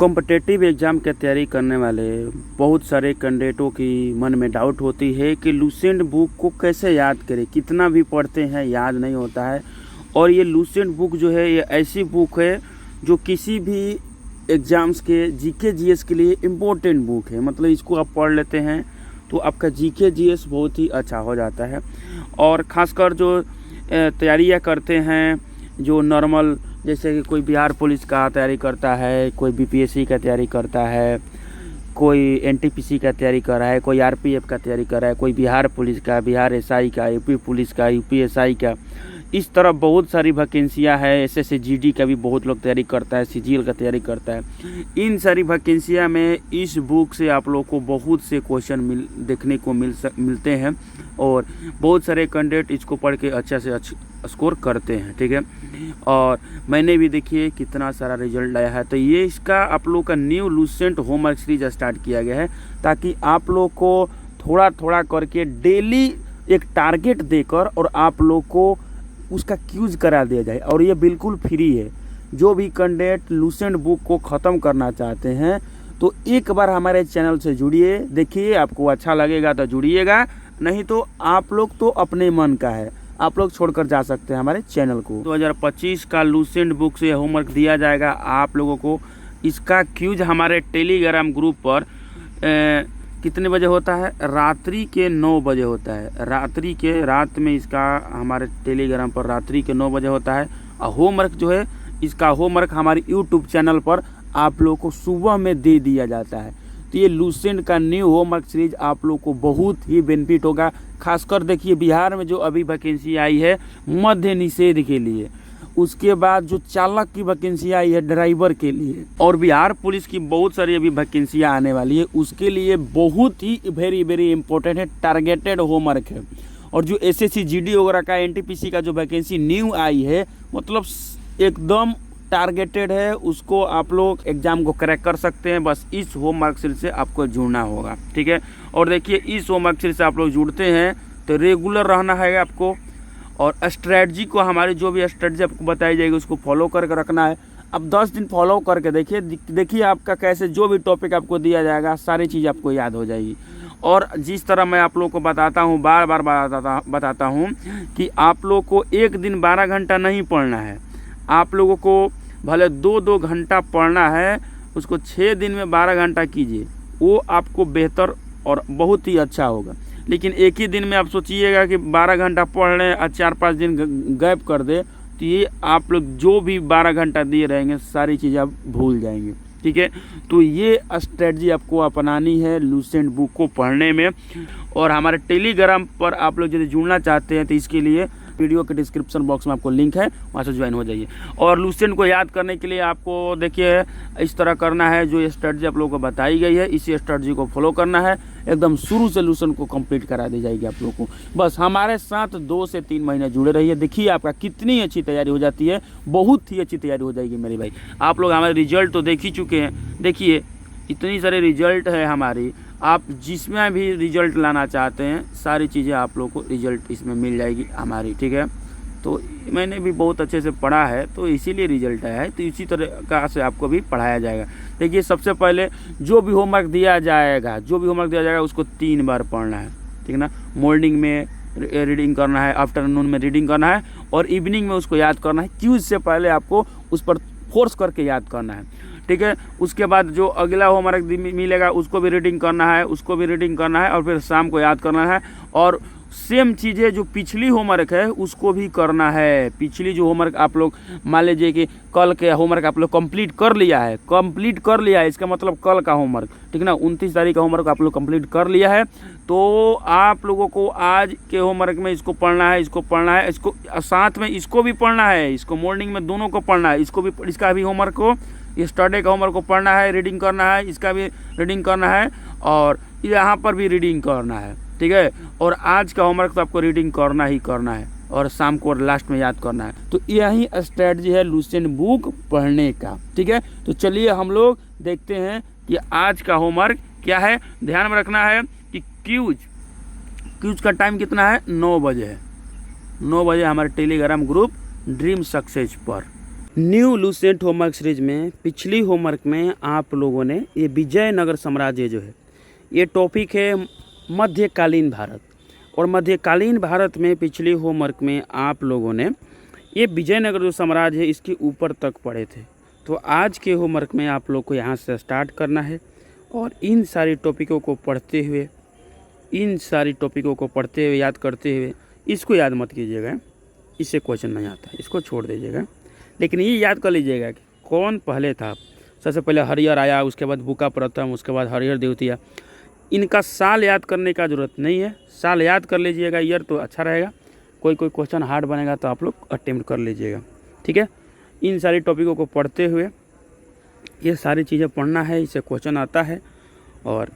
Competitive exam की तैयारी करने वाले बहुत सारे कैंडिडेटों की मन में डाउट होती है कि लुसेंट बुक को कैसे याद करें। कितना भी पढ़ते हैं याद नहीं होता है। और ये लुसेंट बुक जो है ये ऐसी बुक है जो किसी भी एग्ज़ाम्स के जीके जीएस के लिए इम्पोर्टेंट बुक है। मतलब इसको आप पढ़ लेते हैं तो आपका जीके जीएस बहुत ही अच्छा हो जाता है। और ख़ासकर जो तैयारियां करते हैं, जो नॉर्मल जैसे कि कोई बिहार पुलिस का तैयारी करता है, कोई बीपीएससी का तैयारी करता है, कोई एनटीपीसी का तैयारी कर रहा है, कोई आरपीएफ का तैयारी कर रहा है, कोई बिहार पुलिस का, बिहार एसआई का, यूपी पुलिस का, यूपी एसआई का, इस तरह बहुत सारी वैकेंसियाँ है। एसएससी जीडी का भी बहुत लोग तैयारी करता है, सीजीएल का तैयारी करता है। इन सारी वैकेंसियाँ में इस बुक से आप लोग को बहुत से क्वेश्चन देखने को मिलते हैं और बहुत सारे कैंडिडेट इसको पढ़ के अच्छा से अच्छा स्कोर करते हैं। ठीक है, और मैंने भी देखिए कितना सारा रिजल्ट आया है। तो ये इसका आप लोग का new Lucent homework series start किया गया है ताकि आप लोग को थोड़ा थोड़ा करके डेली एक टारगेट देकर और आप लोग को उसका क्यूज करा दिया जाए। और ये बिल्कुल फ्री है। जो भी कैंडिडेट लुसेंट बुक को ख़त्म करना चाहते हैं तो एक बार हमारे चैनल से जुड़िए, देखिए आपको अच्छा लगेगा तो जुड़िएगा, नहीं तो आप लोग तो अपने मन का है, आप लोग छोड़कर जा सकते हैं हमारे चैनल को। 2025 का लुसेंट बुक से होमवर्क दिया जाएगा आप लोगों को। इसका क्यूज हमारे टेलीग्राम ग्रुप पर कितने बजे होता है? रात्रि के 9 बजे होता है। रात में इसका हमारे टेलीग्राम पर रात्रि के 9 बजे होता है। और होमवर्क जो है इसका होमवर्क हमारे यूट्यूब चैनल पर आप लोगों को सुबह में दे दिया जाता है। तो ये लुसेंट का न्यू होमवर्क सीरीज आप लोग को बहुत ही बेनिफिट होगा। खासकर देखिए बिहार में जो अभी वैकेंसी आई है मद्य निषेध के लिए, उसके बाद जो चालक की वैकेंसी आई है ड्राइवर के लिए, और बिहार पुलिस की बहुत सारी अभी वैकेंसियाँ आने वाली है, उसके लिए बहुत ही वेरी वेरी इंपॉर्टेंट है, टारगेटेड होमवर्क है। और जो एसएससी जीडी वगैरह का एनटीपीसी का जो वैकेंसी न्यू आई है मतलब एकदम टारगेटेड है, उसको आप लोग एग्जाम को क्रैक कर सकते हैं। बस इस होमवर्क सीरीज से आपको जुड़ना होगा। ठीक है, और देखिए इस होमवर्क सीरीज से आप लोग जुड़ते हैं तो रेगुलर रहना है आपको, और स्ट्रेटजी को हमारी जो भी स्ट्रेटजी आपको बताई जाएगी उसको फॉलो करके रखना है। अब 10 दिन फॉलो करके देखिए आपका कैसे जो भी टॉपिक आपको दिया जाएगा सारी चीज़ आपको याद हो जाएगी। और जिस तरह मैं आप लोगों को बताता हूँ, बार बार बताता हूँ कि आप लोग को एक दिन 12 घंटा नहीं पढ़ना है। आप लोगों को भले 2-2 घंटा पढ़ना है, उसको 6 दिन में 12 घंटा कीजिए, वो आपको बेहतर और बहुत ही अच्छा होगा। लेकिन एक ही दिन में आप सोचिएगा कि 12 घंटा पढ़ लें और 4-5 दिन गैप कर दे तो ये आप लोग जो भी 12 घंटा दिए रहेंगे सारी चीज़ें आप भूल जाएंगे। ठीक है, तो ये स्ट्रेटजी आपको अपनानी है लुसेंट बुक को पढ़ने में। और हमारे टेलीग्राम पर आप लोग यदि जुड़ना चाहते हैं तो इसके लिए वीडियो के डिस्क्रिप्शन बॉक्स में आपको लिंक है, वहाँ से ज्वाइन हो जाइए। और लुसेंट को याद करने के लिए आपको देखिए इस तरह करना है, जो ये स्ट्रेटजी आप लोगों को बताई गई है इसी स्ट्रेटजी को फॉलो करना है। एकदम शुरू से लुसेंट को कंप्लीट करा दी जाएगी आप लोगों को। बस हमारे साथ 2 से 3 महीने जुड़े रहिए, देखिए आपका कितनी अच्छी तैयारी हो जाती है, बहुत ही अच्छी तैयारी हो जाएगी मेरे भाई। आप लोग हमारे रिजल्ट तो देख ही चुके हैं, देखिए इतनी सारे रिजल्ट है हमारी। आप जिसमें भी रिजल्ट लाना चाहते हैं सारी चीज़ें आप लोग को रिजल्ट इसमें मिल जाएगी हमारी। ठीक है, तो मैंने भी बहुत अच्छे से पढ़ा है तो इसीलिए रिजल्ट आया है, तो इसी तरह से आपको भी पढ़ाया जाएगा। देखिए सबसे पहले जो भी होमवर्क दिया जाएगा उसको 3 बार पढ़ना है। ठीक है ना, मॉर्निंग में रीडिंग करना है, आफ्टरनून में रीडिंग करना है और इवनिंग में उसको याद करना है। क्यूज से पहले आपको उस पर फोर्स करके याद करना है। ठीक है, उसके बाद जो अगला होमवर्क मिलेगा उसको भी रीडिंग करना है, और फिर शाम को याद करना है। और सेम चीज़ें जो पिछली होमवर्क है उसको भी करना है। पिछली जो होमवर्क आप लोग मान लीजिए कि कल के होमवर्क आप लोग कंप्लीट कर लिया है, इसका मतलब कल का होमवर्क, ठीक है ना, 29 तारीख का होमवर्क आप लोग कंप्लीट कर लिया है, तो आप लोगों को आज के होमवर्क में इसको पढ़ना है, इसको साथ में इसको भी पढ़ना है, इसको मॉर्निंग में दोनों को पढ़ना है, इसका भी होमवर्क को, स्टडी का होमवर्क को पढ़ना है, रीडिंग करना है, इसका भी रीडिंग करना है और यहाँ पर भी रीडिंग करना है। ठीक है, और आज का होमवर्क तो आपको रीडिंग करना ही करना है और शाम को लास्ट में याद करना है। तो यही स्ट्रेटजी है लुसेंट बुक पढ़ने का। ठीक है, तो चलिए हम लोग देखते हैं कि आज का होमवर्क क्या है। ध्यान में रखना है कि क्यूज का टाइम कितना है, 9 बजे है। 9 बजे हमारे टेलीग्राम ग्रुप ड्रीम सक्सेस पर। न्यू लूसेंट होमवर्क सीरीज में पिछली होमवर्क में आप लोगों ने ये विजयनगर साम्राज्य जो है ये टॉपिक है मध्यकालीन भारत। और मध्यकालीन भारत में पिछली होमवर्क में आप लोगों ने ये विजयनगर जो साम्राज्य है इसके ऊपर तक पढ़े थे। तो आज के होमवर्क में आप लोग को यहाँ से स्टार्ट करना है और इन सारी टॉपिकों को पढ़ते हुए याद करते हुए, इसको याद मत कीजिएगा, इससे क्वेश्चन नहीं आता है, इसको छोड़ दीजिएगा। लेकिन ये याद कर लीजिएगा कि कौन पहले था। सबसे पहले हरिहर आया, उसके बाद बुका प्रथम, उसके बाद हरिहर द्वितीय। इनका साल याद करने का ज़रूरत नहीं है, साल याद कर लीजिएगा, ईयर तो अच्छा रहेगा। कोई क्वेश्चन हार्ड बनेगा तो आप लोग अटेम्प्ट कर लीजिएगा, ठीक है। इन सारी टॉपिकों को पढ़ते हुए ये सारी चीज़ें पढ़ना है, इससे क्वेश्चन आता है। और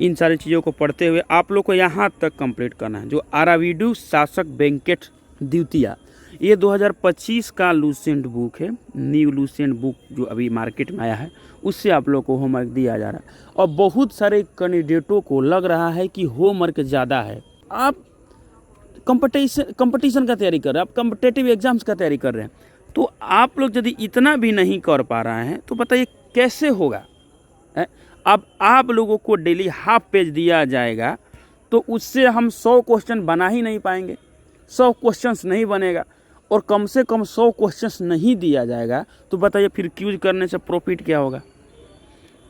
इन सारी चीज़ों को पढ़ते हुए आप लोग को यहाँ तक कंप्लीट करना है। जो आराविडु शासक वेंकट द्वितीय, ये 2025 का लूसेंट बुक है, न्यू लूसेंट बुक जो अभी मार्केट में आया है, उससे आप लोग को होमवर्क दिया जा रहा है। और बहुत सारे कैंडिडेटों को लग रहा है कि होमवर्क ज़्यादा है। आप कंपटीशन का तैयारी कर रहे हैं, आप कॉम्पिटिटिव एग्जाम्स का तैयारी कर रहे हैं, तो आप लोग यदि इतना भी नहीं कर पा रहे हैं तो बताइए कैसे होगा। अब आप लोगों को डेली हाफ पेज दिया जाएगा तो उससे हम 100 क्वेश्चन बना ही नहीं पाएंगे, 100 क्वेश्चंस नहीं बनेगा। और कम से कम 100 क्वेश्चंस नहीं दिया जाएगा तो बताइए फिर क्यूज करने से प्रॉफिट क्या होगा।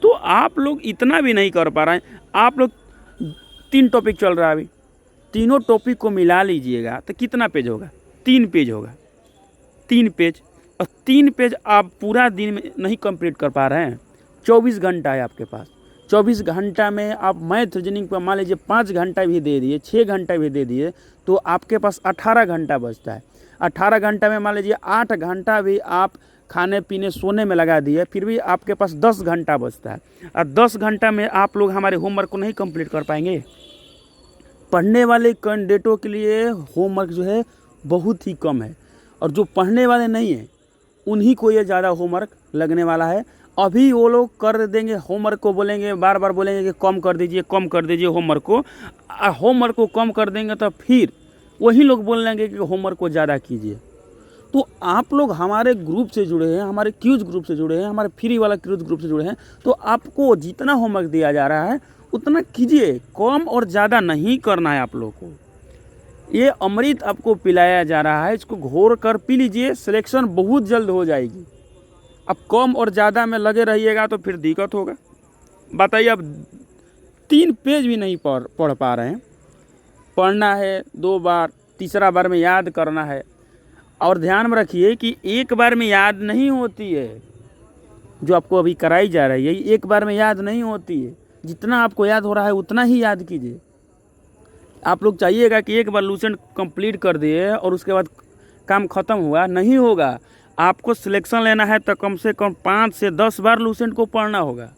तो आप लोग इतना भी नहीं कर पा रहे हैं। आप लोग 3 टॉपिक चल रहा है अभी, तीनों टॉपिक को मिला लीजिएगा तो कितना पेज होगा? 3 पेज होगा, 3 पेज। और 3 पेज आप पूरा दिन में नहीं कंप्लीट कर पा रहे हैं। 24 घंटा है आपके पास, 24 घंटा में आप मैथ रीजनिंग पर मान लीजिए 5 घंटा भी दे दिए, 6 घंटा भी दे दिए, तो आपके पास 18 घंटा बचता है। 18 घंटा में मान लीजिए 8 घंटा भी आप खाने पीने सोने में लगा दिए, फिर भी आपके पास 10 घंटा बचता है। और 10 घंटा में आप लोग हमारे होमवर्क को नहीं कंप्लीट कर पाएंगे। पढ़ने वाले कैंडिडेटों के लिए होमवर्क जो है बहुत ही कम है, और जो पढ़ने वाले नहीं हैं उन्हीं को ये ज़्यादा होमवर्क लगने वाला है। अभी वो लोग कर देंगे होमवर्क को, बोलेंगे बार बार बोलेंगे कि कम कर दीजिए होमवर्क को। होमवर्क को कम कर देंगे तो फिर वही लोग बोल लेंगे कि होमवर्क को ज़्यादा कीजिए। तो आप लोग हमारे ग्रुप से जुड़े हैं, हमारे क्यूज ग्रुप से जुड़े हैं, हमारे फ्री वाला क्यूज ग्रुप से जुड़े हैं, तो आपको जितना होमवर्क दिया जा रहा है उतना कीजिए, कम और ज़्यादा नहीं करना है आप लोग को। ये अमृत आपको पिलाया जा रहा है, इसको घोर कर पी लीजिए, सिलेक्शन बहुत जल्द हो जाएगी। अब कम और ज़्यादा में लगे रहिएगा तो फिर दिक्कत होगा। बताइए, अब 3 पेज भी नहीं पढ़ पा रहे हैं। पढ़ना है 2 बार, तीसरा बार में याद करना है। और ध्यान में रखिए कि एक बार में याद नहीं होती है, जो आपको अभी कराई जा रही है एक बार में याद नहीं होती है। जितना आपको याद हो रहा है उतना ही याद कीजिए। आप लोग चाहिएगा कि एक बार लूसेंट कंप्लीट कर दिए और उसके बाद काम ख़त्म हुआ, नहीं होगा। आपको सिलेक्शन लेना है तो कम से कम 5 से 10 बार लूसेंट को पढ़ना होगा।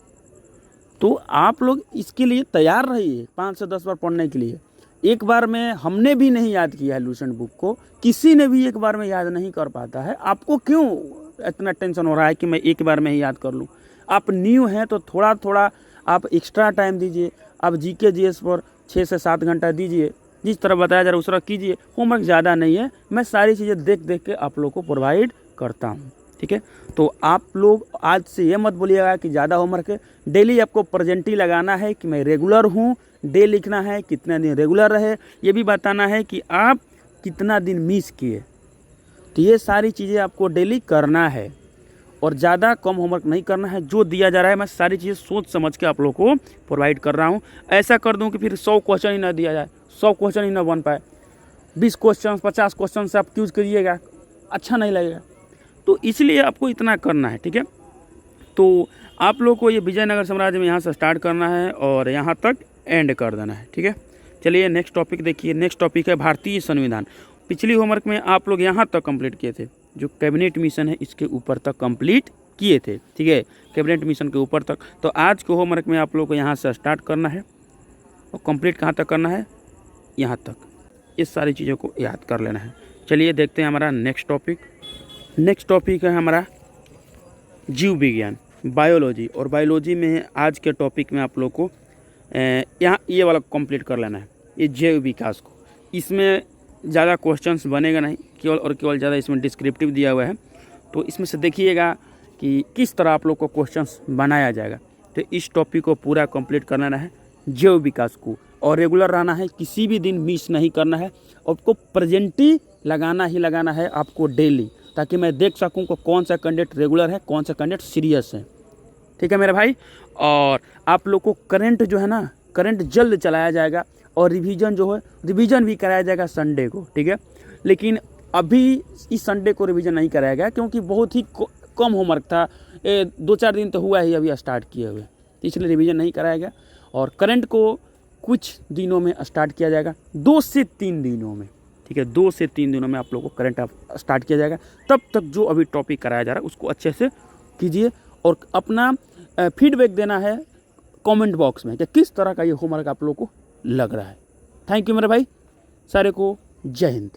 तो आप लोग इसके लिए तैयार रहिए, 5 से 10 बार पढ़ने के लिए। एक बार में हमने भी नहीं याद किया है लूसेंट बुक को, किसी ने भी एक बार में याद नहीं कर पाता है। आपको क्यों इतना टेंशन हो रहा है कि मैं एक बार में ही याद कर लूँ? आप न्यू हैं तो थोड़ा थोड़ा आप एक्स्ट्रा टाइम दीजिए। आप जीके जीएस पर 6 से 7 घंटा दीजिए, जिस तरह बताया जा रहा है उस तरह कीजिए। होमवर्क ज़्यादा नहीं है, मैं सारी चीज़ें देख देख के आप लोग को प्रोवाइड करता हूँ, ठीक है। तो आप लोग आज से ये मत बोलिएगा कि ज़्यादा होमवर्क है। डेली आपको प्रेजेंटी लगाना है कि मैं रेगुलर हूँ, डे लिखना है कितना दिन रेगुलर रहे, ये भी बताना है कि आप कितना दिन मिस किए। तो ये सारी चीज़ें आपको डेली करना है और ज़्यादा कम होमवर्क नहीं करना है। जो दिया जा रहा है मैं सारी चीज़ें सोच समझ के आप लोग को प्रोवाइड कर रहा हूँ। ऐसा कर दूँ कि फिर 100 क्वेश्चन ही ना दिया जाए, 100 क्वेश्चन ही ना बन पाए। 20 क्वेश्चन 50 क्वेश्चन से आप क्यूज करिएगा, अच्छा नहीं लगेगा। तो इसलिए आपको इतना करना है, ठीक है। तो आप लोग को ये विजयनगर साम्राज्य में यहाँ से स्टार्ट करना है और यहाँ तक एंड कर देना है, ठीक है। चलिए नेक्स्ट टॉपिक देखिए। नेक्स्ट टॉपिक है भारतीय संविधान। पिछली होमवर्क में आप लोग यहाँ तक कंप्लीट किए थे, जो कैबिनेट मिशन है इसके ऊपर तक कंप्लीट किए थे, ठीक है, कैबिनेट मिशन के ऊपर तक। तो आज के होमवर्क में आप लोग को यहाँ से स्टार्ट करना है और कंप्लीट कहाँ तक करना है? यहाँ तक। इस सारी चीज़ों को याद कर लेना है। चलिए देखते हैं हमारा नेक्स्ट टॉपिक। नेक्स्ट टॉपिक है हमारा जीव विज्ञान, बायोलॉजी। और बायोलॉजी में आज के टॉपिक में आप लोग को यहाँ ये वाला कंप्लीट कर लेना है, ये जैव विकास को। इसमें ज़्यादा क्वेश्चंस बनेगा नहीं, केवल और केवल ज़्यादा इसमें डिस्क्रिप्टिव दिया हुआ है। तो इसमें से देखिएगा कि किस तरह आप लोग को क्वेश्चंस बनाया जाएगा। तो इस टॉपिक को पूरा कंप्लीट करना है जैव विकास को, और रेगुलर रहना है, किसी भी दिन मिस नहीं करना है। आपको प्रेजेंट ही लगाना है आपको डेली, ताकि मैं देख सकूं कि कौन सा कैंडिडेट रेगुलर है, कौन सा कैंडिडेट सीरियस है। ठीक है मेरे भाई। और आप लोग को करंट जो है ना, करंट जल्द चलाया जाएगा, और रिवीजन जो है रिवीजन भी कराया जाएगा संडे को। ठीक है, लेकिन अभी इस संडे को रिवीजन नहीं कराया गया क्योंकि बहुत ही कम होमवर्क था। 2-4 दिन तो हुआ ही अभी स्टार्ट किए हुए, इसलिए रिवीजन नहीं कराया गया। और करंट को कुछ दिनों में स्टार्ट किया जाएगा, 2 से 3 दिनों में। ठीक है, 2 से 3 दिनों में आप लोगों को करंट स्टार्ट किया जाएगा। तब तक जो अभी टॉपिक कराया जा रहा है उसको अच्छे से कीजिए, और अपना फीडबैक देना है कमेंट बॉक्स में कि किस तरह का ये होमवर्क आप लोगों को लग रहा है। थैंक यू मेरे भाई, सारे को जय हिंद।